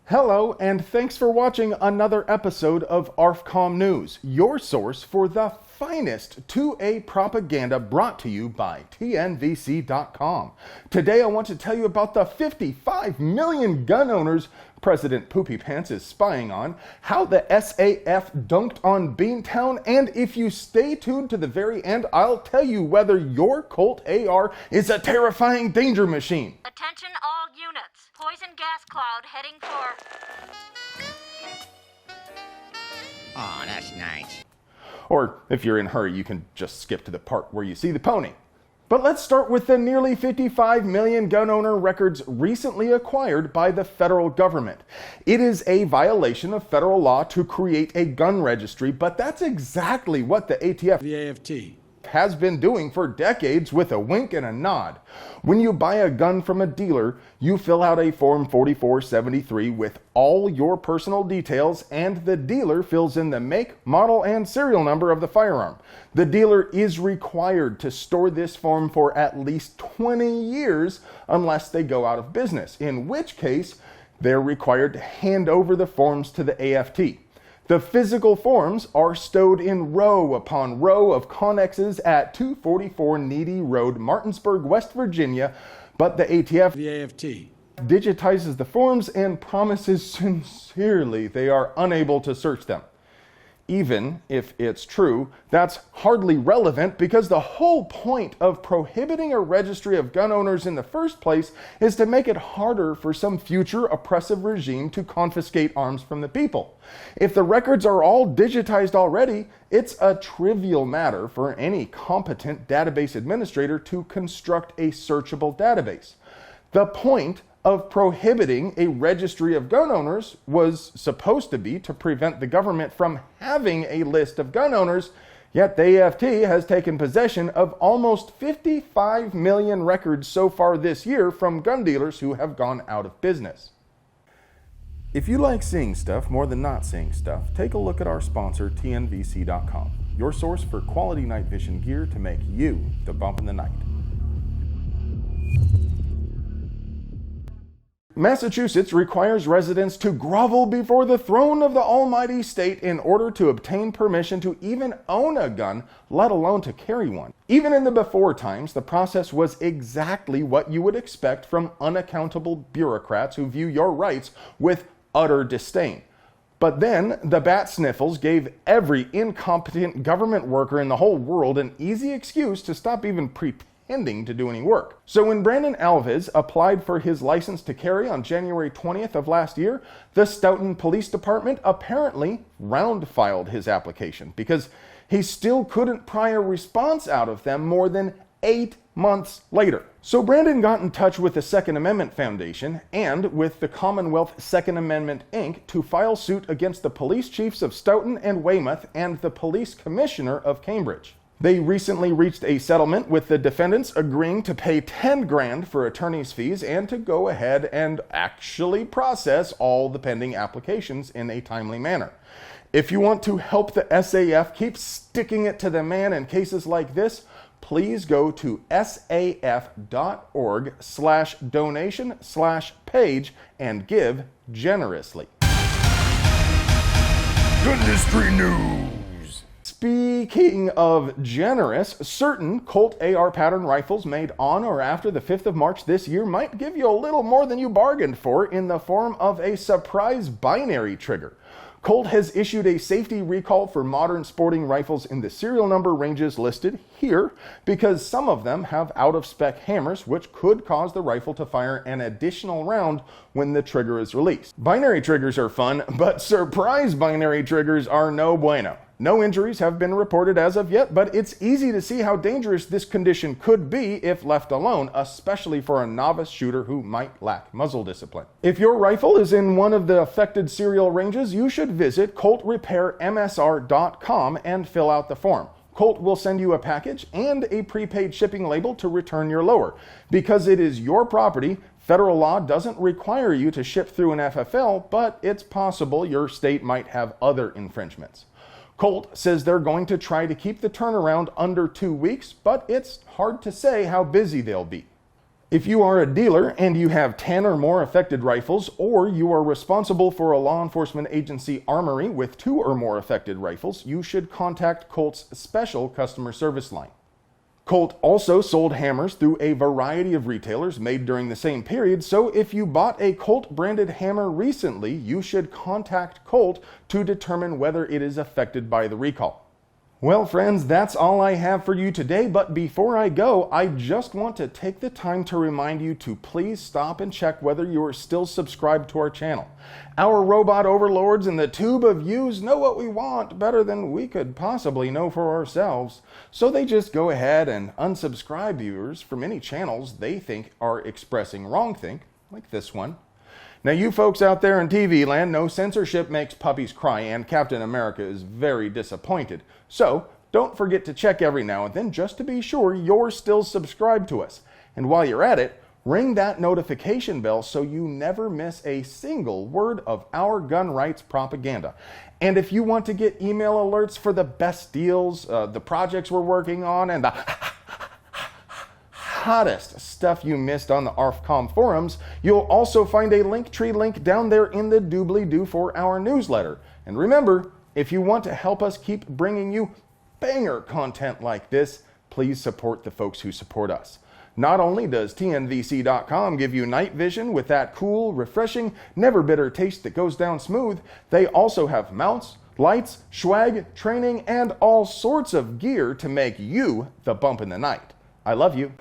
Hello, and thanks for watching another episode of ARFCOM News, your source for the finest 2A propaganda brought to you by TNVC.com. Today I want to tell you about the 55 million gun owners President Poopy Pants is spying on, how the SAF dunked on Beantown, and if you stay tuned to the very end, I'll tell you whether your Colt AR is a terrifying danger machine. Attention all units. Poison gas cloud heading for... Oh, that's nice. Or if you're in a hurry, you can just skip to the part where you see the pony. But let's start with the nearly 55 million gun owner records recently acquired by the federal government. It is a violation of federal law to create a gun registry, but that's exactly what the ATF, the AFT, has been doing for decades with a wink and a nod. When you buy a gun from a dealer, you fill out a Form 4473 with all your personal details, and the dealer fills in the make, model, and serial number of the firearm. The dealer is required to store this form for at least 20 years unless they go out of business, in which case they're required to hand over the forms to the AFT. The physical forms are stowed in row upon row of connexes at 244 Needy Road, Martinsburg, West Virginia, but the ATF, the AFT, digitizes the forms and promises sincerely they are unable to search them. Even if it's true, that's hardly relevant because the whole point of prohibiting a registry of gun owners in the first place is to make it harder for some future oppressive regime to confiscate arms from the people. If the records are all digitized already, it's a trivial matter for any competent database administrator to construct a searchable database. The point of prohibiting a registry of gun owners was supposed to be to prevent the government from having a list of gun owners, yet the AFT has taken possession of almost 55 million records so far this year from gun dealers who have gone out of business. If you like seeing stuff more than not seeing stuff, take a look at our sponsor, TNVC.com, your source for quality night vision gear to make you the bump in the night. Massachusetts requires residents to grovel before the throne of the almighty state in order to obtain permission to even own a gun, let alone to carry one. Even in the before times, the process was exactly what you would expect from unaccountable bureaucrats who view your rights with utter disdain. But then the bat sniffles gave every incompetent government worker in the whole world an easy excuse to stop even pretending to do any work. So when Brandon Alves applied for his license to carry on January 20th of last year, the Stoughton Police Department apparently round-filed his application because he still couldn't pry a response out of them more than 8 months later. So Brandon got in touch with the Second Amendment Foundation and with the Commonwealth Second Amendment Inc. to file suit against the police chiefs of Stoughton and Weymouth and the police commissioner of Cambridge. They recently reached a settlement with the defendants agreeing to pay 10 grand for attorney's fees and to go ahead and actually process all the pending applications in a timely manner. If you want to help the SAF keep sticking it to the man in cases like this, please go to saf.org/donation/page and give generously. Industry news. Speaking of generous, certain Colt AR pattern rifles made on or after the 5th of March this year might give you a little more than you bargained for in the form of a surprise binary trigger. Colt has issued a safety recall for modern sporting rifles in the serial number ranges listed here because some of them have out-of-spec hammers which could cause the rifle to fire an additional round when the trigger is released. Binary triggers are fun, but surprise binary triggers are no bueno. No injuries have been reported as of yet, but it's easy to see how dangerous this condition could be if left alone, especially for a novice shooter who might lack muzzle discipline. If your rifle is in one of the affected serial ranges, you should visit ColtRepairMSR.com and fill out the form. Colt will send you a package and a prepaid shipping label to return your lower. Because it is your property, federal law doesn't require you to ship through an FFL, but it's possible your state might have other infringements. Colt says they're going to try to keep the turnaround under 2 weeks, but it's hard to say how busy they'll be. If you are a dealer and you have 10 or more affected rifles, or you are responsible for a law enforcement agency armory with 2 or more affected rifles, you should contact Colt's special customer service line. Colt also sold hammers through a variety of retailers made during the same period, so if you bought a Colt branded hammer recently, you should contact Colt to determine whether it is affected by the recall. Well, friends, that's all I have for you today, but before I go, I just want to take the time to remind you to please stop and check whether you are still subscribed to our channel. Our robot overlords and the tube of yous know what we want better than we could possibly know for ourselves, so they just go ahead and unsubscribe viewers from any channels they think are expressing wrongthink, like this one. Now, you folks out there in TV land know censorship makes puppies cry, and Captain America is very disappointed. So, don't forget to check every now and then just to be sure you're still subscribed to us. And while you're at it, ring that notification bell so you never miss a single word of our gun rights propaganda. And if you want to get email alerts for the best deals, the projects we're working on, and the hottest stuff you missed on the ARFCOM forums, you'll also find a Linktree link down there in the doobly-doo for our newsletter. And remember, if you want to help us keep bringing you banger content like this, please support the folks who support us. Not only does TNVC.com give you night vision with that cool, refreshing, never bitter taste that goes down smooth, they also have mounts, lights, swag, training, and all sorts of gear to make you the bump in the night. I love you.